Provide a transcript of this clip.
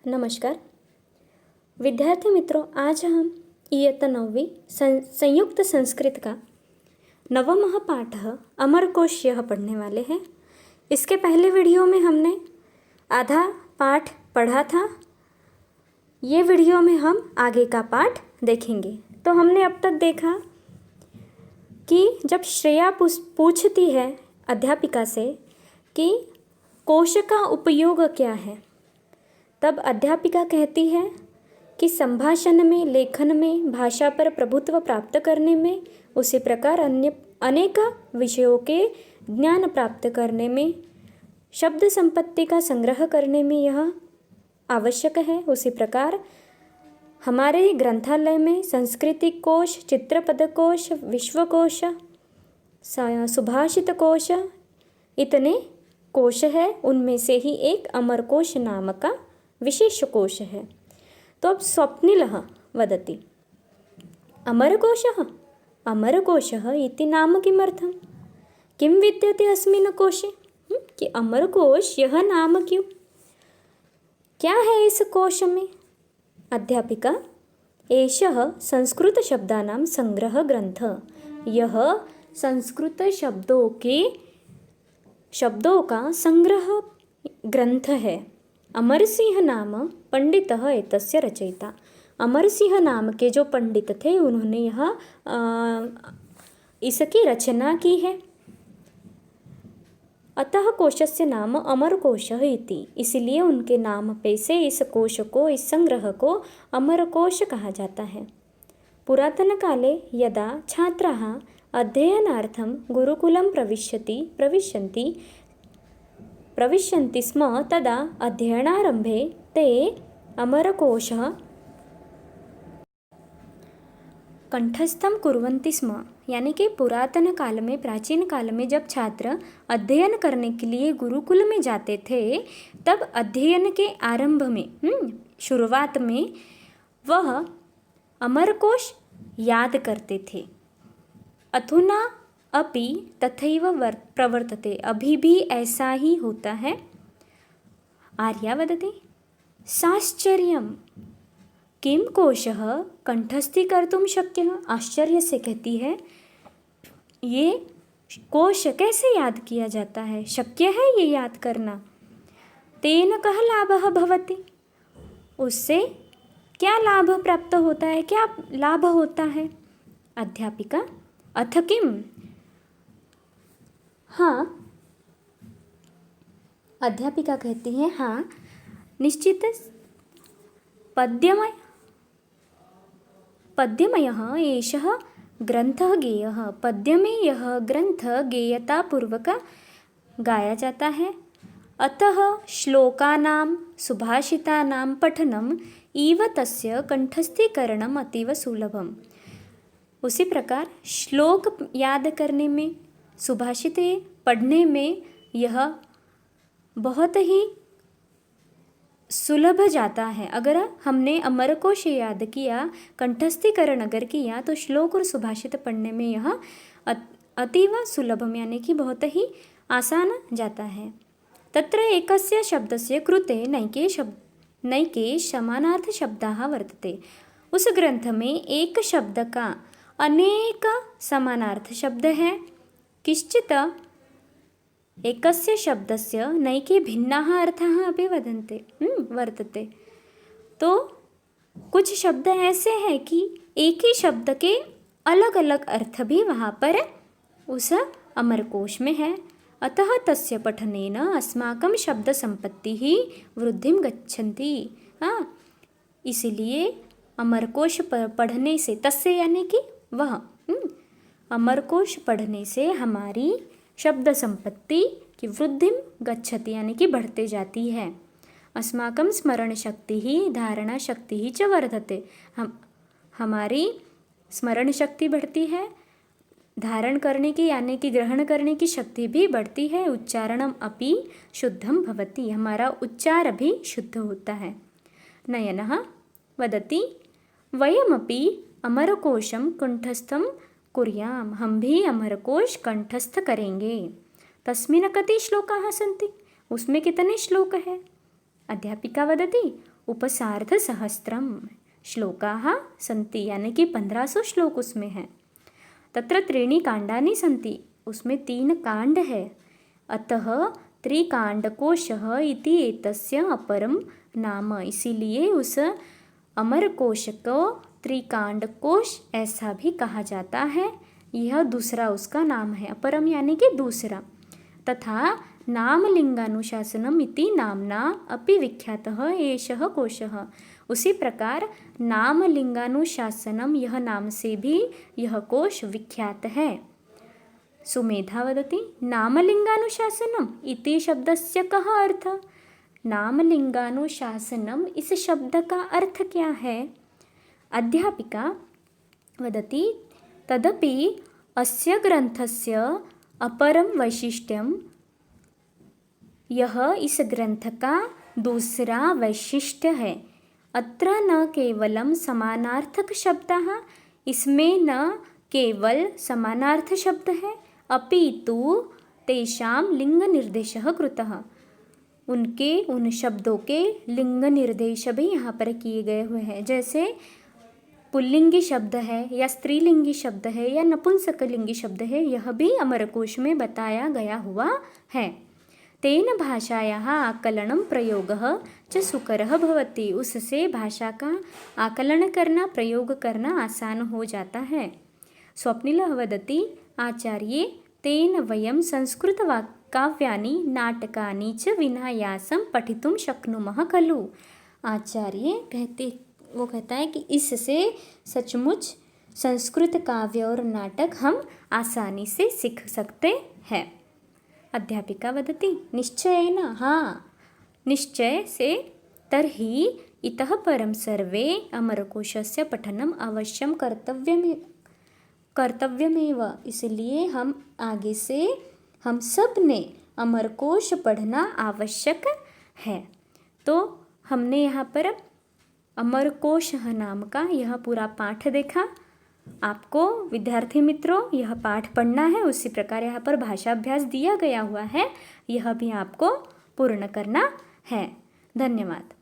नमस्कार विद्यार्थी मित्रों, आज हम इयत्ता 9वीं संयुक्त संस्कृत का नवमः पाठः अमरकोश पढ़ने वाले हैं। इसके पहले वीडियो में हमने आधा पाठ पढ़ा था। ये वीडियो में हम आगे का पाठ देखेंगे। तो हमने अब तक देखा कि जब श्रेया पूछती है अध्यापिका से कि कोश का उपयोग क्या है, तब अध्यापिका कहती है कि संभाषण में, लेखन में, भाषा पर प्रभुत्व प्राप्त करने में, उसी प्रकार अन्य अनेक विषयों के ज्ञान प्राप्त करने में, शब्द संपत्ति का संग्रह करने में यह आवश्यक है। उसी प्रकार हमारे ग्रंथालय में संस्कृति कोश, चित्रपद कोश, विश्वकोश, सुभाषित कोश इतने कोश है। उनमें से ही एक अमरकोश नाम का विशेष कोश है। तो अब स्वप्निलः वदति अमरकोशः अमरकोशः इति नाम किमर्थं, किं विद्यते अस्मिन् कोशे, कि अमरकोश यह नाम क्यों, क्या है इस कोश में। अध्यापिका एषः संस्कृत शब्दानां संग्रह ग्रंथ, यह संस्कृत शब्दों का संग्रह ग्रंथ है। अमरसिंह नाम पंडितः एतस्य रचयिता, अमरसिंह नाम के जो पंडित थे उन्होंने इसकी रचना की है। अतः कोशस्य नाम अमरकोशः इति, इसलिए उनके नाम पे से इस कोश को, इस संग्रह को अमरकोश कहा जाता है। पुरातन काले यदा छात्राः अध्ययनार्थं गुरुकुलं प्रविशन्ति स्म, तदा अध्ययनारंभे ते अमरकोशः कंठस्थं कुर्वन्ति स्म, यानी कि पुरातन काल में, प्राचीन काल में जब छात्र अध्ययन करने के लिए गुरुकुल में जाते थे, तब अध्ययन के आरंभ में, शुरुआत में वह अमरकोश याद करते थे। अधुना अपि तथैव प्रवर्तते, अभी भी ऐसा ही होता है। आर्या वदति साश्चर्यं किं कोशः कंठस्थीकर्तुं शक्यः, आश्चर्य से कहती है ये कोश कैसे याद किया जाता है, शक्य है ये याद करना। तेन कः लाभः भवति, उससे क्या लाभ प्राप्त होता है, क्या लाभ होता है। अध्यापिका अथ किम, हाँ, अध्यापिका कहती है हाँ, निश्चित पद्यमयः एषः ग्रंथः गेयः, पद्य में यह ग्रंथ गेयतापूर्वक गाया जाता है। अतः श्लोकानां सुभाषितानां पठनम् इव तस्य कंठस्थीकरणम् अतीव सुलभम्। उसी प्रकार श्लोक याद करने में, सुभाषित पढ़ने में यह बहुत ही सुलभ जाता है। अगर हमने अमरकोश याद किया, कंठस्थीकरण अगर किया, तो श्लोक और सुभाषित पढ़ने में यह अतीव सुलभम, यानी कि बहुत ही आसान जाता है। तत्र एकस्य शब्दस्य कृते नैके समानार्थ शब्दाः वर्तते, उस ग्रंथ में एक शब्द का अनेक समानार्थ शब्द है। किश्चित् एकस्य शब्दस्य नैके भिन्नाः अर्थाः अपि वर्तते। तो कुछ शब्द ऐसे हैं कि एक ही शब्द के अलग अलग अर्थ भी वहाँ पर उस अमरकोश में है। अतः तस्य पठनेन अस्माकं शब्द संपत्तिः वृद्धिं गच्छन्ति। इसलिए अमरकोश पढ़ने से, तस्य यानी कि वह, अमरकोश पढ़ने से हमारी शब्द संपत्ति की वृद्धि गच्छति, यानी कि बढ़ते जाती है। अस्माकं स्मरण शक्ति ही, धारणा शक्ति ही च वर्धते, हमारी स्मरण शक्ति बढ़ती है, धारण करने की यानी कि ग्रहण करने की शक्ति भी बढ़ती है। उच्चारणम अपि शुद्धम भवति, हमारा उच्चार भी शुद्ध होता है। नयनः वदति वयमपि अमरकोशं कंठस्थं कुर्याम, हम भी अमरकोश कंठस्थ करेंगे। तस्मिन् कति श्लोकाः सन्ति, उसमें कितने श्लोक हैं। अध्यापिका वदति उपसार्धसहस्रं श्लोकाः सन्ति, यानी कि 1500 श्लोक उसमें हैं। तत्र त्रीणि काण्डानि सन्ति, उसमें 3 काण्ड है। अतः त्रिकाण्डकोशः इति एतस्य अपरम नाम, इसीलिए उस अमर कोश को त्रिकाण्डकोश ऐसा भी कहा जाता है। यह दूसरा उसका नाम है, अपरम यानी कि दूसरा। तथा नामलिंगानुशासनम इति नामना अपि विख्यातः एषः कोशः। उसी प्रकार नामलिंगानुशासनम, यह नाम से भी यह कोश विख्यात है। सुमेधा वदति नामलिंगानुशासनम इति शब्दस्य कः अर्थः? नामलिंगानुशासनम, इस शब्द का अर्थ क्या है? अध्यापिका वदति तदपि अस्य ग्रंथस्य अपरम वैशिष्ट्यम, यह इस ग्रंथ का दूसरा वैशिष्ट्य है। अत्र न केवलम समानार्थक शब्दः, इसमें न केवल समानार्थ शब्द है, अपितु तेषां लिंग निर्देशः कृतः, उनके उन शब्दों के लिंग निर्देश भी यहाँ पर किए गए हुए हैं। जैसे पुल्लिंगी शब्द है या स्त्रीलिंगी शब्द है या नपुंसकलिंगी शब्द है, यह भी अमरकोश में बताया गया हुआ है। तेन भाषायाः आकलनं प्रयोगः च सुकरः भवति, उससे भाषा का आकलन करना, प्रयोग करना आसान हो जाता है। स्वप्निलः वदति आचार्ये तेन वयं संस्कृतकाव्यानि नाटकानि च विनायासं पठितुं शक्नुमः खलु। आचार्य कहता है कि इससे सचमुच संस्कृत काव्य और नाटक हम आसानी से सीख सकते हैं। अध्यापिका वदति निश्चयेन, हाँ निश्चय से। तर्हि इतः परं सर्वे अमरकोशस्य पठनम् अवश्यं कर्तव्यमेव, इसलिए हम आगे से हम सब ने अमरकोश पढ़ना आवश्यक है। तो हमने यहाँ पर अमरकोश नाम का यह पूरा पाठ देखा। आपको विद्यार्थी मित्रों यह पाठ पढ़ना है, उसी प्रकार यहाँ पर भाषा अभ्यास दिया गया हुआ है, यह भी आपको पूर्ण करना है। धन्यवाद।